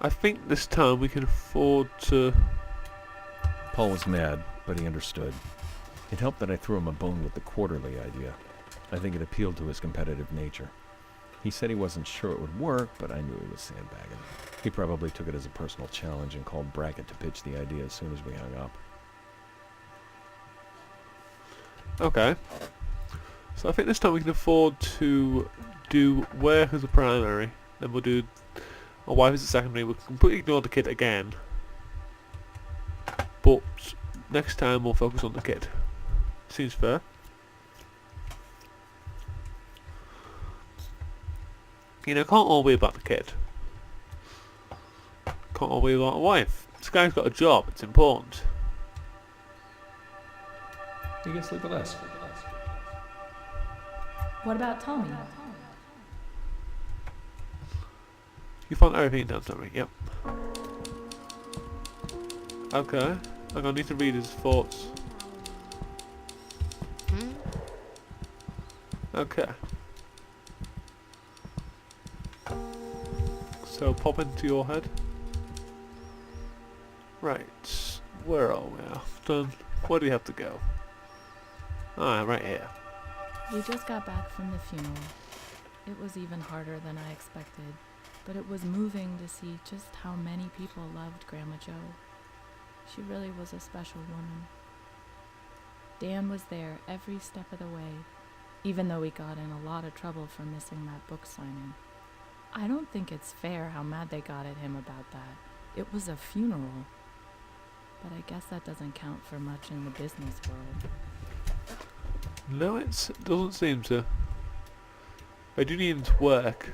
I think this time we can afford to... Paul was mad, but he understood. It helped that I threw him a bone with the quarterly idea. I think it appealed to his competitive nature. He said he wasn't sure it would work, but I knew he was sandbagging. He probably took it as a personal challenge and called Brackett to pitch the idea as soon as we hung up. Okay. So I think this time we can afford to do work as a primary, then we'll do a wife as a secondary. We'll completely ignore the kid again, but next time we'll focus on the kid. Seems fair. You know, can't all be about the kid. Can't all be about a wife. This guy's got a job, it's important. You can sleep with us. What about Tommy? You found everything down, Tommy, yep. Okay, I'm gonna need to read his thoughts. Okay. So pop into your head. Right, where are we after? Where do we have to go? Ah, right here. We just got back from the funeral. It was even harder than I expected, but it was moving to see just how many people loved Grandma Jo. She really was a special woman. Dan was there every step of the way, even though we got in a lot of trouble for missing that book signing. I don't think it's fair how mad they got at him about that. It was a funeral. But I guess that doesn't count for much in the business world. No, it doesn't seem to. I do need him to work,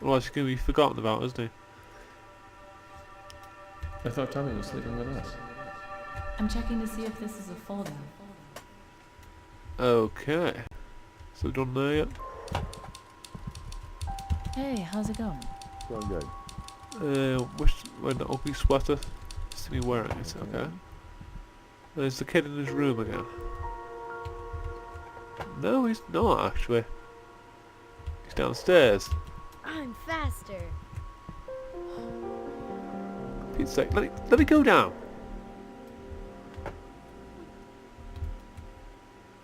otherwise he's going to be forgotten about, isn't he? I thought Tommy was sleeping with us. I'm checking to see if this is a fold-out. Okay. So done there yet? Hey, how's it going? Going good. Wish wearing the ugly sweater. See me wearing it, okay. There's the kid in his room again. No, he's not actually. He's downstairs. I'm faster. Pete's sake, let me go down.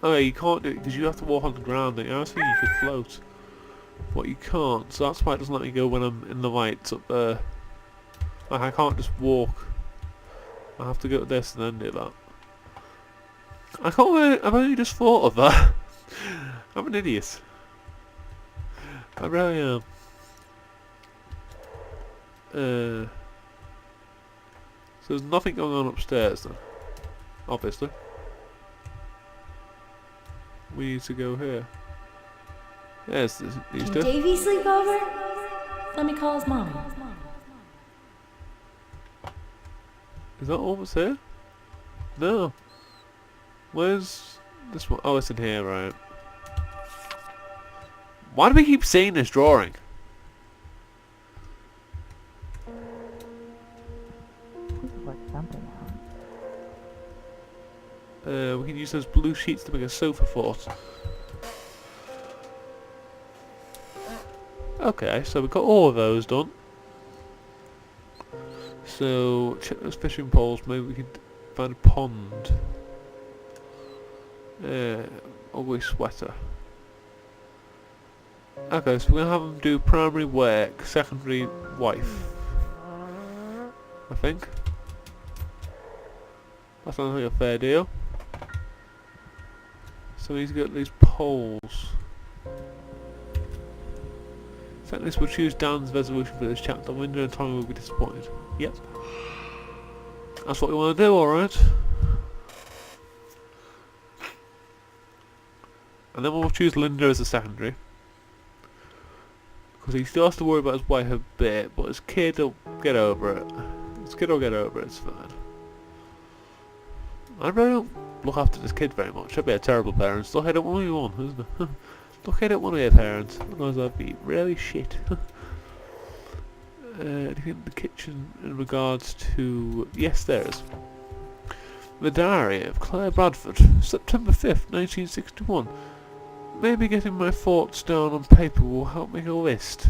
Oh yeah, you can't do it because you have to walk on the ground. Don't you? I was thinking you could float, but you can't. So that's why it doesn't let me go when I'm in the lights up there. Like I can't just walk. I have to go to this and then do that. I can't believe I've only just thought of that. I'm an idiot. I really am. So there's nothing going on upstairs then. Obviously. We need to go here. Yes, these Can two. Davy sleep over? Let me call his mommy. Is that all that's here? No. Where's this one? Oh, it's in here, right. Why do we keep seeing this drawing? Work something out. We can use those blue sheets to make a sofa fort. Okay, so we've got all of those done. So, check those fishing poles, maybe we could find a pond. Ugly sweater. Okay, so we're gonna have them do primary work, secondary wife. I think. That sounds like a fair deal. So we need to get these poles. I think this will choose Dan's resolution for this chapter. Linda and Tommy will be disappointed. Yep. That's what we want to do, alright. And then we'll choose Linda as a secondary. Because he still has to worry about his wife a bit, but his kid will get over it. His kid will get over it, it's fine. I really don't look after this kid very much. I'd be a terrible parent. Look, I don't want to be one, isn't it? Look, I don't want to be a parent. Otherwise I'd be really shit. Anything in the kitchen in regards to... Yes, there is. The Diary of Claire Bradford, September 5th, 1961. Maybe getting my thoughts down on paper will help make a list.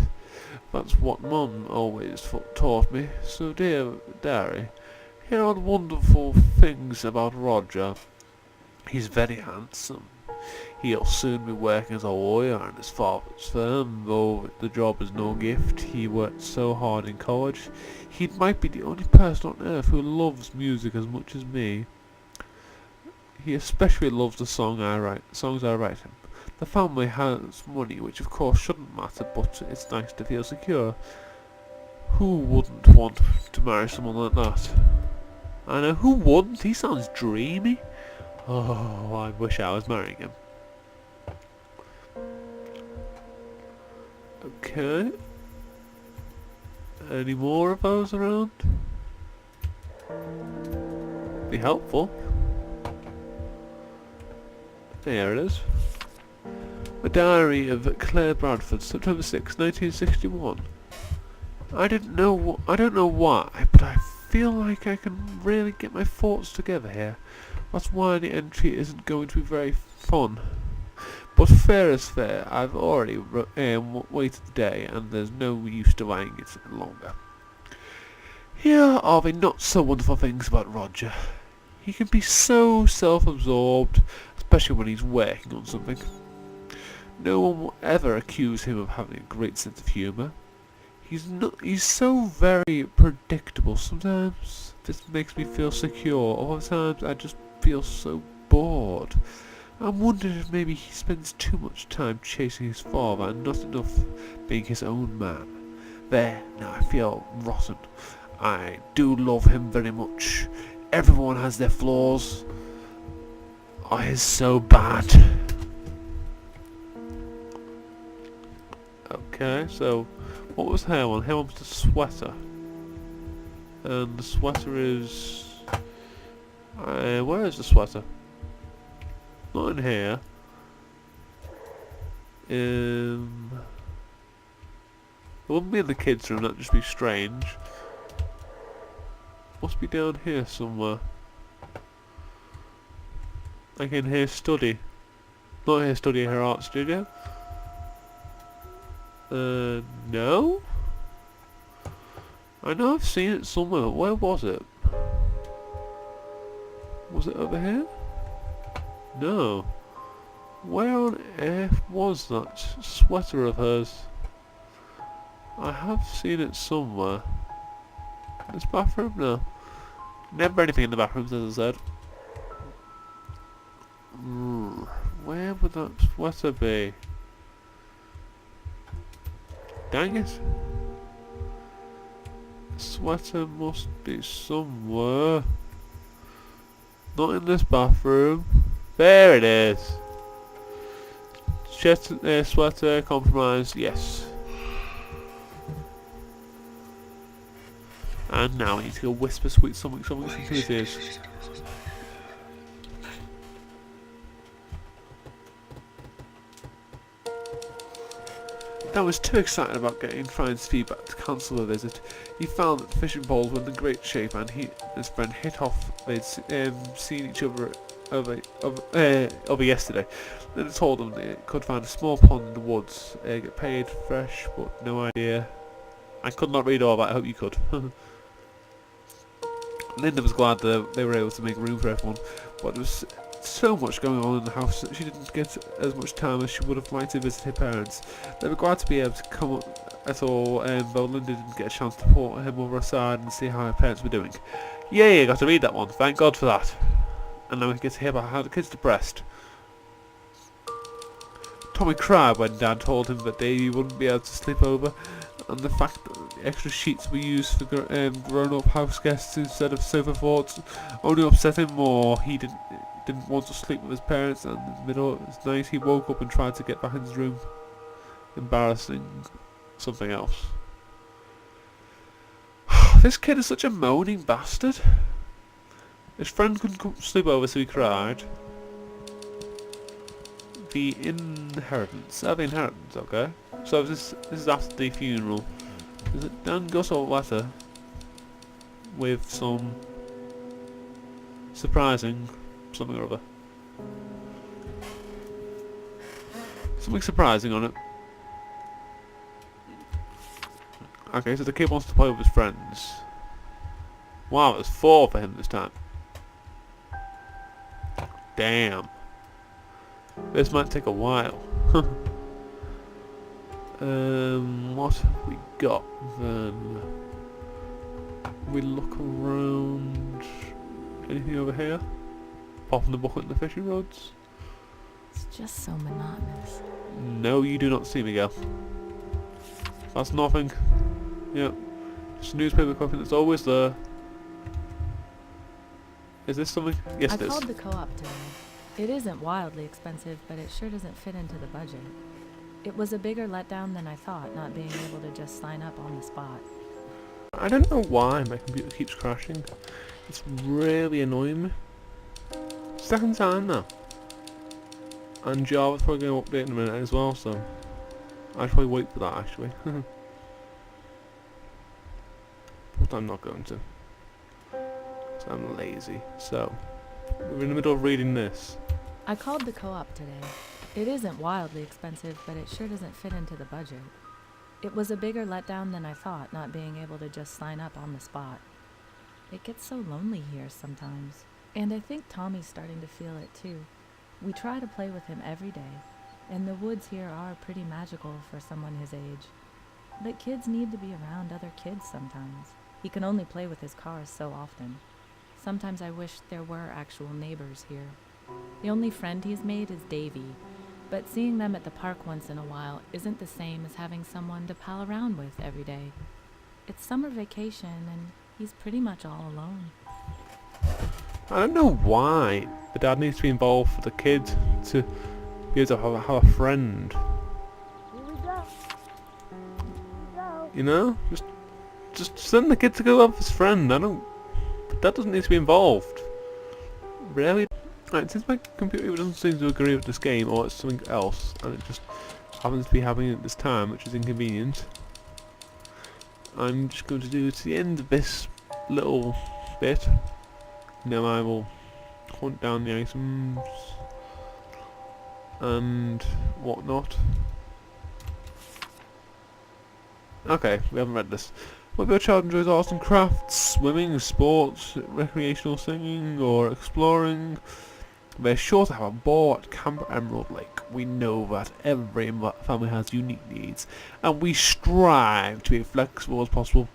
That's what Mum always taught me. So dear Diary, here are the wonderful things about Roger. He's very handsome. He'll soon be working as a lawyer in his father's firm, though the job is no gift. He worked so hard in college. He might be the only person on earth who loves music as much as me. He especially loves the songs I write him. The family has money, which of course shouldn't matter, but it's nice to feel secure. Who wouldn't want to marry someone like that? I know, who wouldn't? He sounds dreamy. Oh, I wish I was marrying him. Okay. Any more of those around? Be helpful. There it is. A diary of Claire Bradford, September 6, 1961. I don't know why, but I feel like I can really get my thoughts together here. That's why the entry isn't going to be very fun. But fair is fair. I've already waited a day, and there's no use delaying it longer. Here are the not so wonderful things about Roger. He can be so self-absorbed, especially when he's working on something. No one will ever accuse him of having a great sense of humour. He's so very predictable. Sometimes this makes me feel secure, other times I just feel so bored. I'm wondering if maybe he spends too much time chasing his father and not enough being his own man. There, now I feel rotten. I do love him very much. Everyone has their flaws. Oh, he's so bad. Okay, so what was her one? Her one was the sweater. And the sweater is... where is the sweater? Not in here. It wouldn't be in the kids' room, that'd just be strange. Must be down here somewhere. I can hear study. Not here study, her art studio. No? I know I've seen it somewhere, but where was it? Was it over here? No. Where on earth was that sweater of hers? I have seen it somewhere. This bathroom? No. Never anything in the bathrooms, as I said. Where would that sweater be? Dang it. Sweater must be somewhere. Not in this bathroom. There it is. Sweater, compromise, yes. And now I need to go whisper sweet something into his ears. Dan was too excited about getting Ryan's feedback to cancel the visit. He found that the fishing poles were in great shape, and he and his friend hit off. They'd seen each other over yesterday. Then I told them they could find a small pond in the woods, get paid fresh, but no idea. I could not read all that, I hope you could. Linda was glad that they were able to make room for everyone, but there was so much going on in the house that she didn't get as much time as she would have liked to visit her parents. They were glad to be able to come up at all, though Linda didn't get a chance to pull him over aside and see how her parents were doing. Yay, I got to read that one, thank God for that. And now we get to hear about how the kid's depressed. Tommy cried when Dad told him that they wouldn't be able to sleep over, and the fact that the extra sheets were used for grown-up house guests instead of sofa forts only upset him more. He didn't want to sleep with his parents, and in the middle of the night he woke up and tried to get back in his room. Embarrassing something else. This kid is such a moaning bastard. His friend couldn't come sleep over, so he cried. The inheritance. The inheritance, okay. So this is after the funeral. Is it Dan got a letter with some surprising something or other. Something surprising on it. Okay, so the kid wants to play with his friends. Wow, there's 4 for him this time. Damn. This might take a while. What have we got then? We look around. Anything over here? Popping the bucket in the fishing rods? It's just so monotonous. No, you do not see, Miguel. That's nothing. Yep. Just newspaper clipping that's always there. Is this something? Yes, I it is. called the co-op today. It isn't wildly expensive, but it sure doesn't fit into the budget. It was a bigger letdown than I thought, not being able to just sign up on the spot. I don't know why my computer keeps crashing. It's really annoying me. Second time now. And Java's probably going to update in a minute as well, so I should probably wait for that actually. But I'm not going to. So I'm lazy. So, we're in the middle of reading this. I called the co-op today. It isn't wildly expensive, but it sure doesn't fit into the budget. It was a bigger letdown than I thought, not being able to just sign up on the spot. It gets so lonely here sometimes. And I think Tommy's starting to feel it too. We try to play with him every day, and the woods here are pretty magical for someone his age. But kids need to be around other kids sometimes. He can only play with his cars so often. Sometimes I wish there were actual neighbors here. The only friend he's made is Davy, but seeing them at the park once in a while isn't the same as having someone to pal around with every day. It's summer vacation, and he's pretty much all alone. I don't know why the dad needs to be involved for the kid to be able to have a friend. Here we go. Here we go. You know? Just send the kid to go have his friend. But that doesn't need to be involved. Really? Right, since my computer doesn't seem to agree with this game, or it's something else, and it just happens to be happening at this time, which is inconvenient, I'm just going to do it to the end of this little bit. Now I will hunt down the items and whatnot. Okay, we haven't read this. Whether your child enjoys arts and crafts, swimming, sports, recreational singing, or exploring, they're sure to have a ball at Camp Emerald Lake. We know that every family has unique needs, and we strive to be as flexible as possible.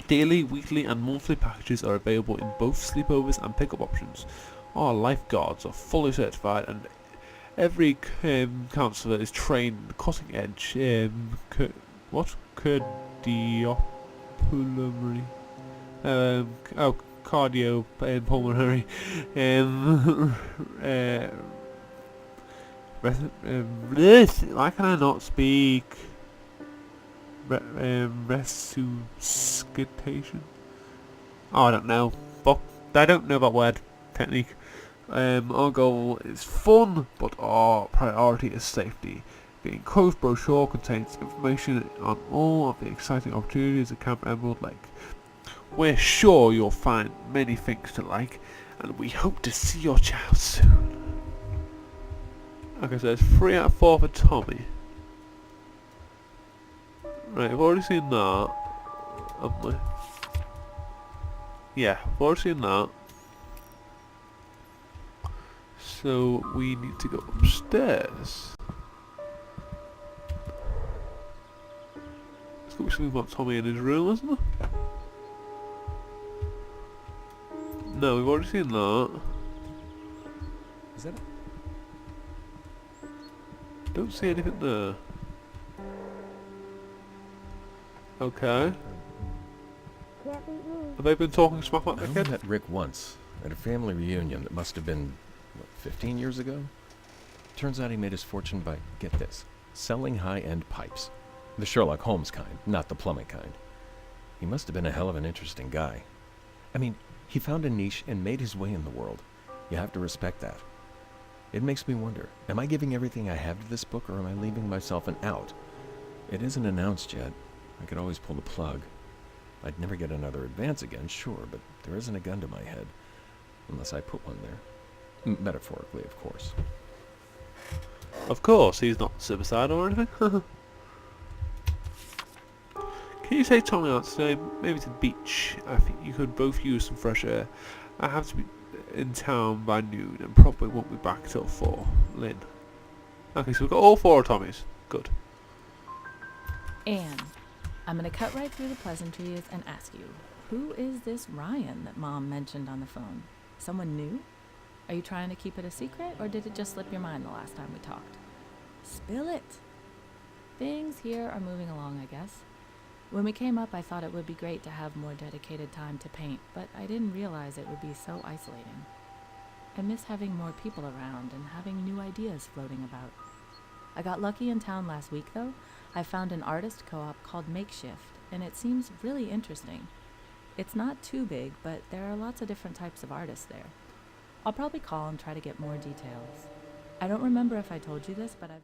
Daily, weekly, and monthly packages are available in both sleepovers and pickup options. Our lifeguards are fully certified, and every counsellor is trained in cutting-edge cardiopulmonary, cardiopulmonary, why can I not speak? Resuscitation? Oh, I don't know. Fuck, I don't know that word technique. Our goal is fun, but our priority is safety. The enclosed brochure contains information on all of the exciting opportunities at Camp Emerald Lake. We're sure you'll find many things to like, and we hope to see your child soon. Okay, so it's 3 out of 4 for Tommy. Right, I've already seen that, haven't we? Yeah, I've already seen that. So we need to go upstairs. There's got to be something about Tommy in his room, isn't there? No, we've already seen that. Is that it? Don't see anything there. Okay. Can't beat me. Have they been talking smack like I that only kid? met Rick once, at a family reunion that must have been, 15 years ago? Turns out he made his fortune by, get this, selling high-end pipes. The Sherlock Holmes kind, not the plumbing kind. He must have been a hell of an interesting guy. I mean, he found a niche and made his way in the world. You have to respect that. It makes me wonder, am I giving everything I have to this book, or am I leaving myself an out? It isn't announced yet. I could always pull the plug. I'd never get another advance again, sure, but there isn't a gun to my head. Unless I put one there. Metaphorically, of course. Of course, he's not suicidal or anything. Can you take Tommy out today? Maybe to the beach. I think you could both use some fresh air. I have to be in town by noon and probably won't be back till 4. Lynn. Okay, so we've got all 4 of Tommy's. Good. Anne, I'm going to cut right through the pleasantries and ask you, who is this Ryan that Mom mentioned on the phone? Someone new? Are you trying to keep it a secret, or did it just slip your mind the last time we talked? Spill it! Things here are moving along, I guess. When we came up, I thought it would be great to have more dedicated time to paint, but I didn't realize it would be so isolating. I miss having more people around and having new ideas floating about. I got lucky in town last week, though. I found an artist co-op called Makeshift, and it seems really interesting. It's not too big, but there are lots of different types of artists there. I'll probably call and try to get more details. I don't remember if I told you this, but I've